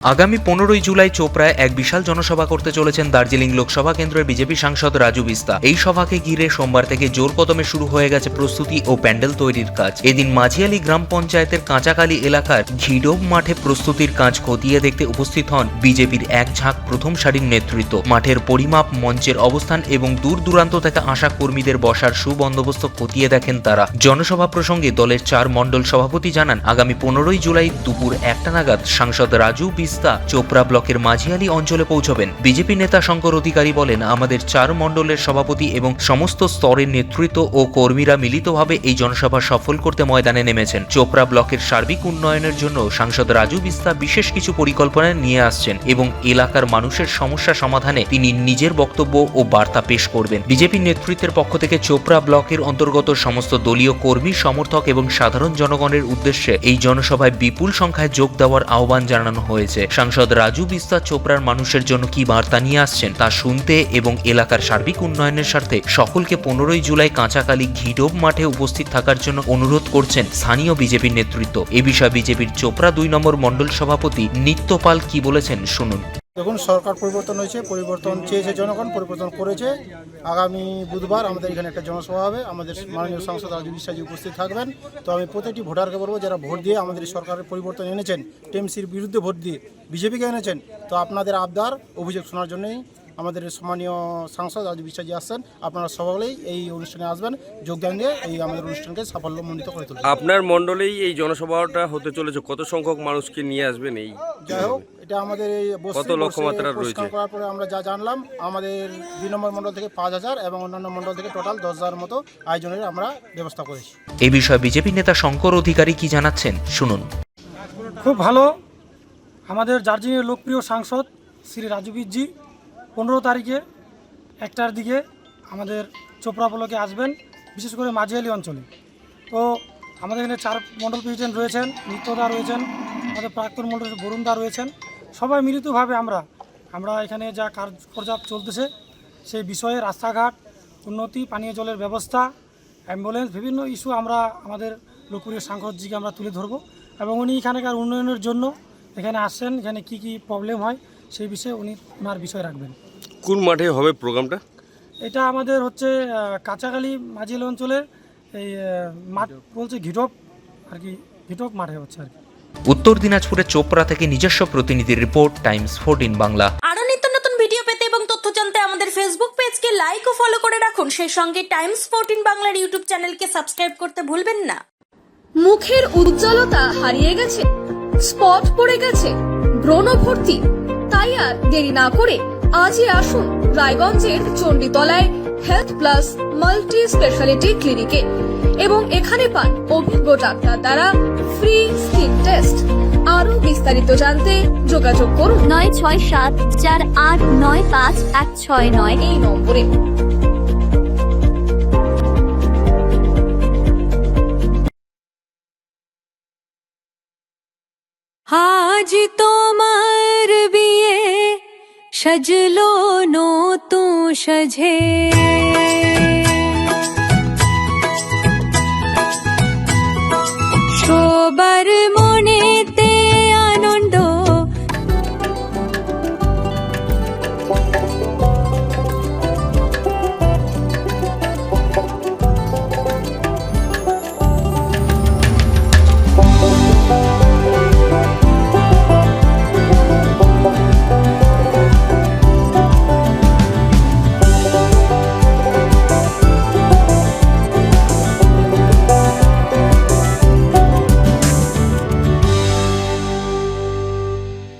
আগামী 15ই জুলাই চোপড়ায় এক বিশাল জনসভা করতে চলেছেন দার্জিলিং লোকসভা কেন্দ্রের বিজেপি সাংসদ রাজু বিস্তা। এই সভাকে ঘিরে সোমবার থেকে জোর কদমে শুরু হয়ে গেছে প্রস্তুতি ও প্যান্ডেল তৈরির কাজ। এদিন মাঝিয়ালি গ্রাম পঞ্চায়েতের কাঁচাকালি এলাকার ঘিডোব মাঠে প্রস্তুতির কাজ খতিয়ে দেখতে উপস্থিত হন বিজেপির এক ঝাঁক প্রথম সারির নেতৃত্ব। মাঠের পরিমাপ, মঞ্চের অবস্থান এবং দূর দূরান্ত থেকে আসা কর্মীদের বসার সুবন্দোবস্ত খতিয়ে দেখেন তারা। জনসভা প্রসঙ্গে দলের 4 মণ্ডল সভাপতি জানান, আগামী 15ই জুলাই দুপুর 1টা নাগাদ সাংসদ রাজু বিস্তা চোপড়া ব্লকের মাঝিয়ালি অঞ্চলে পৌঁছবেন। বিজেপি নেতা শঙ্কর অধিকারী বলেন, আমাদের 4 মণ্ডলের সভাপতি এবং সমস্ত স্তরের নেতৃত্ব ও কর্মীরা মিলিতভাবে এই জনসভা সফল করতে ময়দানে নেমেছেন। চোপড়া ব্লকের সার্বিক উন্নয়নের জন্য সাংসদ রাজু বিস্তা বিশেষ কিছু পরিকল্পনা নিয়ে আসছেন এবং এলাকার মানুষের সমস্যা সমাধানে তিনি নিজের বক্তব্য ও বার্তা পেশ করবেন। বিজেপি নেতৃত্বের পক্ষ থেকে চোপড়া ব্লকের অন্তর্গত সমস্ত দলীয় কর্মী, সমর্থক এবং সাধারণ জনগণের উদ্দেশ্যে এই জনসভায় বিপুল সংখ্যায় যোগ দেওয়ার আহ্বান জানানো হয়েছে। সাংসদ রাজু বিস্তা চোপড়ার মানুষের জন্য কি বার্তা নিয়ে আসছেন তা শুনতে এবং এলাকার সার্বিক উন্নয়নের স্বার্থে সকলকে 15ই জুলাই কাঁচাকালি ঘিডোব মাঠে উপস্থিত থাকার জন্য অনুরোধ করছেন স্থানীয় বিজেপির নেতৃত্ব। এ বিষয়ে বিজেপির চোপড়া 2 নম্বর মণ্ডল সভাপতি নিত্যপাল কি বলেছেন শুনুন। দেখুন, সরকার পরিবর্তন হয়েছে, পরিবর্তন চেয়েছে জনগণ, পরিবর্তন করেছে। আগামী বুধবার আমাদের এখানে একটা জনসভা হবে, আমাদের মাননীয় সাংসদ রাজু বিশ্বাজি উপস্থিত থাকবেন। তো আমি প্রত্যেকটি ভোটারকে বলবো, যারা ভোট দিয়ে আমাদের সরকারের পরিবর্তন এনেছেন, টিএমসির বিরুদ্ধে ভোট দিয়ে বিজেপিকে এনেছেন, তো আপনাদের আবদার অভিযোগ শোনার জন্যই আমাদের সম্মানীয় সাংসদ রাজু বিশ্বাজি আসছেন। আপনারা সকলেই এই অনুষ্ঠানে আসবেন, যোগদান দিয়ে এই আমাদের অনুষ্ঠানকে সাফল্যমণ্ডিত করে তুলবেন। আপনার মণ্ডলেই এই জনসভাটা হতে চলেছে, কত সংখ্যক মানুষকে নিয়ে আসবেন? এই যাই হোক, এটা আমাদের এই কত লক্ষ্যমাত্রা রয়েছে করার পরে আমরা যা জানলাম, আমাদের 2 নম্বর মণ্ডল থেকে 5000 এবং অন্যান্য মণ্ডল থেকে টোটাল 10,000 মতো আয়োজনের আমরা ব্যবস্থা করেছি। এই বিষয়ে বিজেপি নেতা শঙ্কর অধিকারী কি জানাচ্ছেন শুনুন। খুব ভালো। আমাদের দার্জিলিংয়ের লোকপ্রিয় সাংসদ শ্রী রাজু বিজি 15 তারিখে 1টার দিকে আমাদের চোপড়া ব্লকে আসবেন, বিশেষ করে মাঝিয়ালি অঞ্চলে। তো আমাদের এখানে 4 মণ্ডল প্রেসিডেন্ট রয়েছেন, নিত্যদা রয়েছেন, আমাদের প্রাক্তন মণ্ডল বরুণদা রয়েছেন। সবাই মিলিতভাবে আমরা এখানে যা কার্যকলাপ চলতেছে সেই বিষয়ে রাস্তাঘাট উন্নতি, পানীয় জলের ব্যবস্থা, অ্যাম্বুলেন্স, বিভিন্ন ইস্যু আমরা আমাদের লোকপ্রিয় সাংসদজিকে আমরা তুলে ধরবো এবং উনি এখানকার উন্নয়নের জন্য এখানে আসছেন, এখানে কি কি প্রবলেম হয় সেই বিষয়ে উনি ওনার বিষয় রাখবেন। কোন মাঠে হবে প্রোগ্রামটা? এটা আমাদের হচ্ছে কাঁচাকালি মাঝিয়ালি অঞ্চলের এই মাঠ বলছে ঘিডোব আর কি, ঘিডোব মাঠে হচ্ছে আর কি। উত্তর দিনাজপুরের চোপড়া থেকে নিজস্ব প্রতিনিধি রিপোর্ট, টাইমস 14 বাংলা। আরো নিত্য নতুন ভিডিও পেতে এবং তথ্য জানতে আমাদের ফেসবুক পেজকে লাইক ও ফলো করে রাখুন। সেই সঙ্গে টাইমস 14 বাংলার ইউটিউব চ্যানেলকে সাবস্ক্রাইব করতে ভুলবেন না। মুখের উজ্জ্বলতা হারিয়ে গেছে, স্পট পড়ে গেছে, ব্রণ ভর্তি, তাই আর দেরি না করে আজই আসুন রায়গঞ্জের চণ্ডীতলায় হেলথ প্লাস মাল্টি স্পেশালিটি ক্লিনিকে এবং এখানে পান অভিজ্ঞ ডাক্তার দ্বারা ফ্রি স্কিন টেস্ট। আরো বিস্তারিত জানতে যোগাযোগ করুন 9674895169 এই নম্বরে। আজ তোমার বিয়ে সাজলো নতুন সাজে।